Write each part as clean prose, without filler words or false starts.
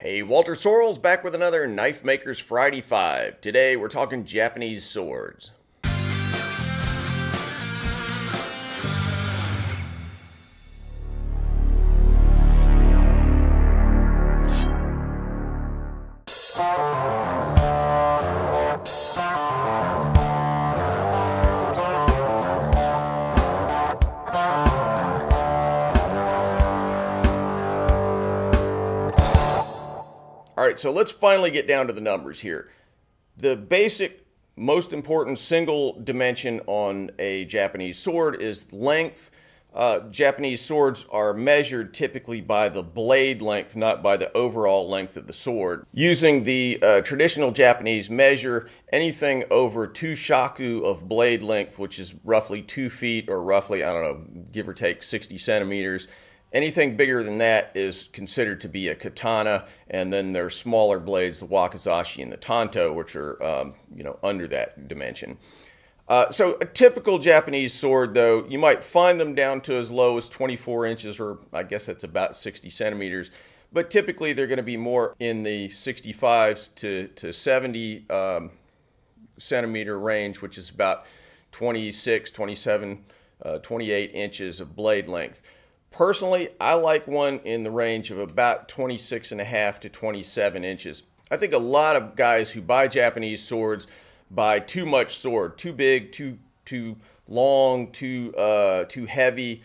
Hey, Walter Sorrells back with another Knifemaker's Friday 5. Today we're talking Japanese swords. All right, so let's finally get down to the numbers here. The basic, most important single dimension on a Japanese sword is length. Japanese swords are measured typically by the blade length, not by the overall length of the sword. Using the traditional Japanese measure, anything over 2 shaku of blade length, which is roughly 2 feet or roughly, I don't know, give or take 60 centimeters, anything bigger than that is considered to be a katana, and then there are smaller blades, the wakizashi and the tanto, which are under that dimension. So a typical Japanese sword, though, you might find them down to as low as 24 inches, or I guess that's about 60 centimeters. But typically they're going to be more in the 65s to 70 centimeter range, which is about 26, 27, 28 inches of blade length. Personally, I like one in the range of about 26.5 to 27 inches. I think a lot of guys who buy Japanese swords buy too much sword, too big, too long, too heavy.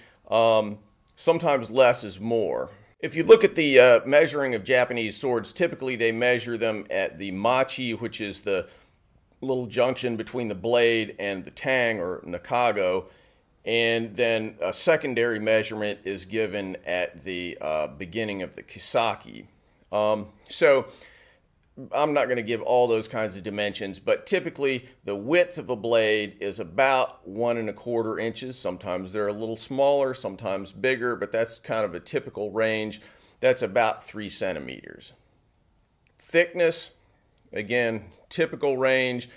Sometimes less is more. If you look at the measuring of Japanese swords, typically they measure them at the machi, which is the little junction between the blade and the tang or nakago. And then a secondary measurement is given at the beginning of the kisaki. So I'm not going to give all those kinds of dimensions, but typically the width of a blade is about 1¼ inches. Sometimes they're a little smaller, sometimes bigger, but that's kind of a typical range. That's about 3 centimeters. Thickness, again, typical range,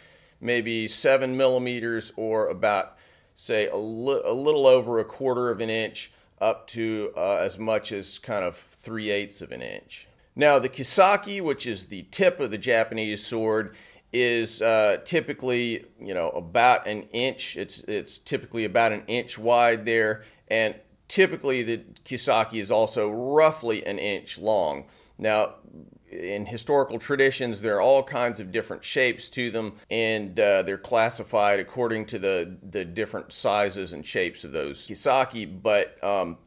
maybe 7 millimeters or about, say, a little over 1/4 inch up to as much as kind of 3/8 of an inch. Now the kisaki, which is the tip of the Japanese sword, is typically, about an inch. It's typically about an inch wide there, and typically the kisaki is also roughly an inch long. Now, in historical traditions, there are all kinds of different shapes to them, and they're classified according to the different sizes and shapes of those kisaki, but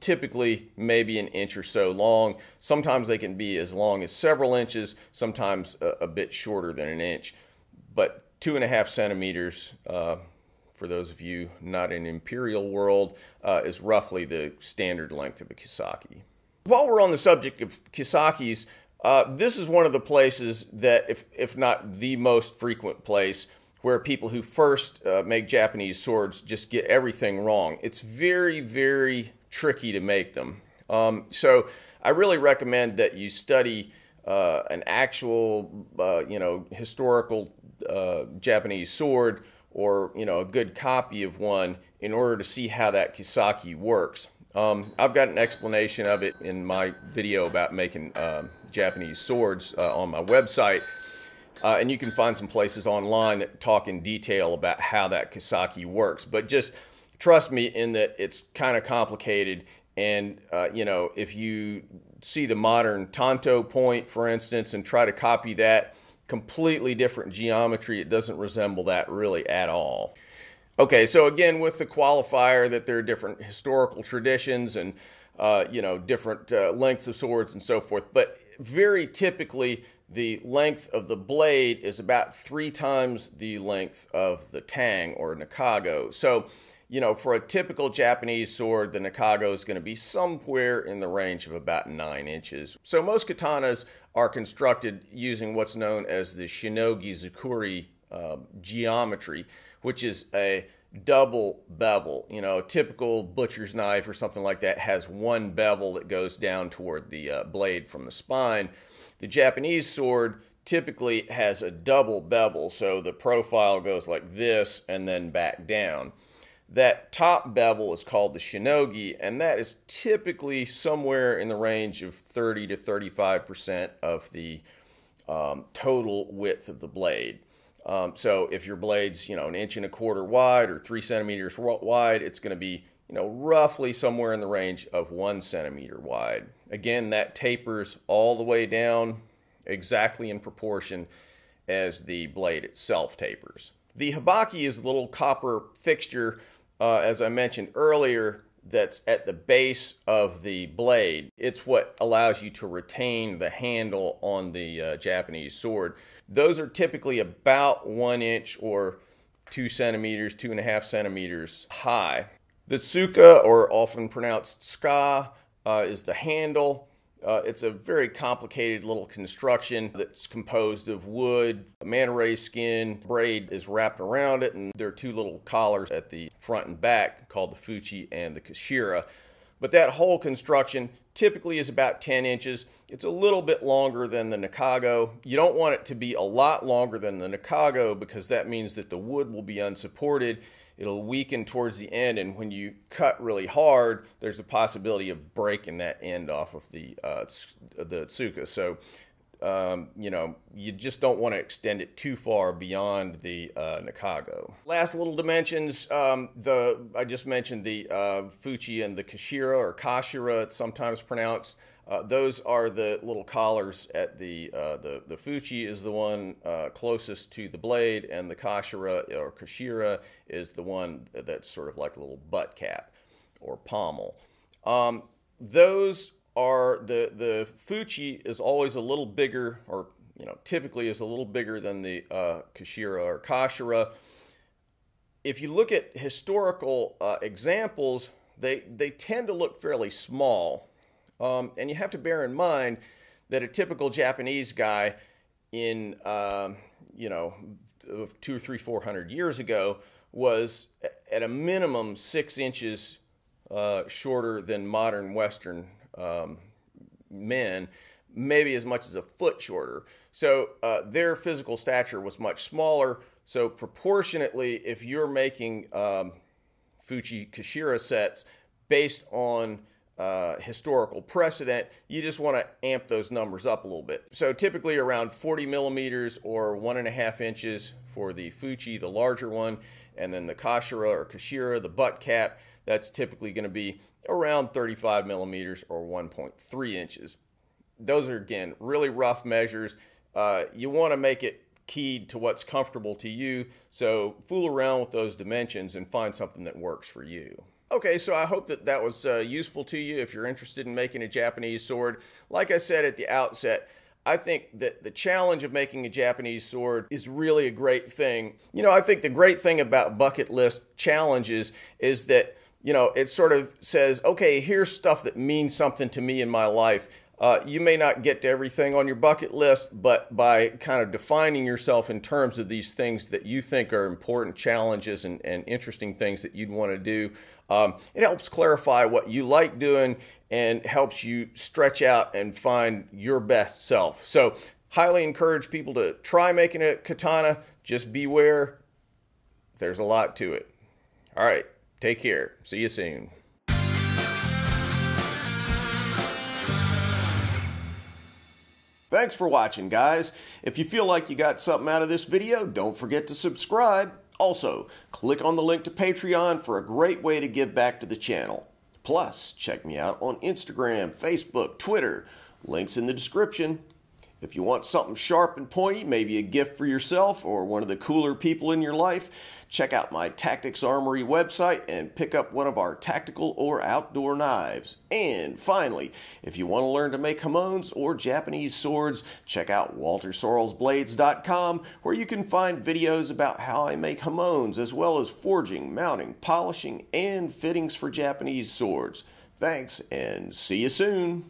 typically maybe an inch or so long. Sometimes they can be as long as several inches, sometimes a bit shorter than an inch, but 2.5 centimeters, for those of you not in imperial world, is roughly the standard length of a kisaki. While we're on the subject of kisakis, this is one of the places that, if not the most frequent place, where people who first make Japanese swords just get everything wrong. It's very, very tricky to make them. So I really recommend that you study an actual, historical Japanese sword, or, a good copy of one in order to see how that kisaki works. I've got an explanation of it in my video about making Japanese swords on my website, and you can find some places online that talk in detail about how that kisaki works. But just trust me in that it's kind of complicated, and if you see the modern tanto point, for instance, and try to copy that, completely different geometry. It doesn't resemble that really at all. Okay, so again, with the qualifier that there are different historical traditions and, different lengths of swords and so forth, but very typically the length of the blade is about 3 times the length of the tang or nakago. So, for a typical Japanese sword, the nakago is going to be somewhere in the range of about 9 inches. So most katanas are constructed using what's known as the shinogi zukuri geometry, which is a double bevel. A typical butcher's knife or something like that has one bevel that goes down toward the blade from the spine. The Japanese sword typically has a double bevel, so the profile goes like this and then back down. That top bevel is called the shinogi, and that is typically somewhere in the range of 30 to 35% of the total width of the blade. So if your blade's, an 1.25 inches wide or 3 centimeters wide, it's going to be, roughly somewhere in the range of 1 centimeter wide. Again, that tapers all the way down exactly in proportion as the blade itself tapers. The hibaki is a little copper fixture, as I mentioned earlier, that's at the base of the blade. It's what allows you to retain the handle on the Japanese sword. Those are typically about 1 inch or 2 centimeters, 2.5 centimeters high. The tsuka, or often pronounced ska, is the handle. It's a very complicated little construction that's composed of wood, manta ray skin, braid is wrapped around it, and there are 2 little collars at the front and back called the fuchi and the kashira. But that whole construction typically is about 10 inches. It's a little bit longer than the nakago. You don't want it to be a lot longer than the nakago because that means that the wood will be unsupported. It'll weaken towards the end, and when you cut really hard, there's a possibility of breaking that end off of the tsuka. So, you just don't want to extend it too far beyond the nakago. Last little dimensions, I just mentioned the fuchi and the kashira, or kashira, it's sometimes pronounced. Those are the little collars at the fuchi is the one closest to the blade, and the kashira or kashira is the one that's sort of like a little butt cap or pommel. Those are the fuchi is always a little bigger, or typically is a little bigger than the kashira or kashira. If you look at historical examples, they tend to look fairly small. And you have to bear in mind that a typical Japanese guy in, 200, 300, 400 years ago was at a minimum 6 inches shorter than modern Western men, maybe as much as a foot shorter. So their physical stature was much smaller. So proportionately, if you're making fuchi kashira sets based on historical precedent, you just want to amp those numbers up a little bit. So typically around 40 millimeters or 1.5 inches for the fuchi, the larger one, and then the kashira or kashira, the butt cap, that's typically going to be around 35 millimeters or 1.3 inches. Those are, again, really rough measures. You want to make it keyed to what's comfortable to you, so fool around with those dimensions and find something that works for you. Okay, so I hope that that was useful to you if you're interested in making a Japanese sword. Like I said at the outset, I think that the challenge of making a Japanese sword is really a great thing. I think the great thing about bucket list challenges is that, it sort of says, okay, here's stuff that means something to me in my life. You may not get to everything on your bucket list, but by kind of defining yourself in terms of these things that you think are important challenges and interesting things that you'd want to do, it helps clarify what you like doing and helps you stretch out and find your best self. So highly encourage people to try making a katana. Just beware, there's a lot to it. All right, take care. See you soon. Thanks for watching, guys. If you feel like you got something out of this video, don't forget to subscribe. Also, click on the link to Patreon for a great way to give back to the channel. Plus, check me out on Instagram, Facebook, Twitter. Links in the description. If you want something sharp and pointy, maybe a gift for yourself or one of the cooler people in your life, check out my Tactics Armory website and pick up one of our tactical or outdoor knives. And finally, if you want to learn to make hamones or Japanese swords, check out WalterSorrellsBlades.com, where you can find videos about how I make hamones, as well as forging, mounting, polishing, and fittings for Japanese swords. Thanks, and see you soon.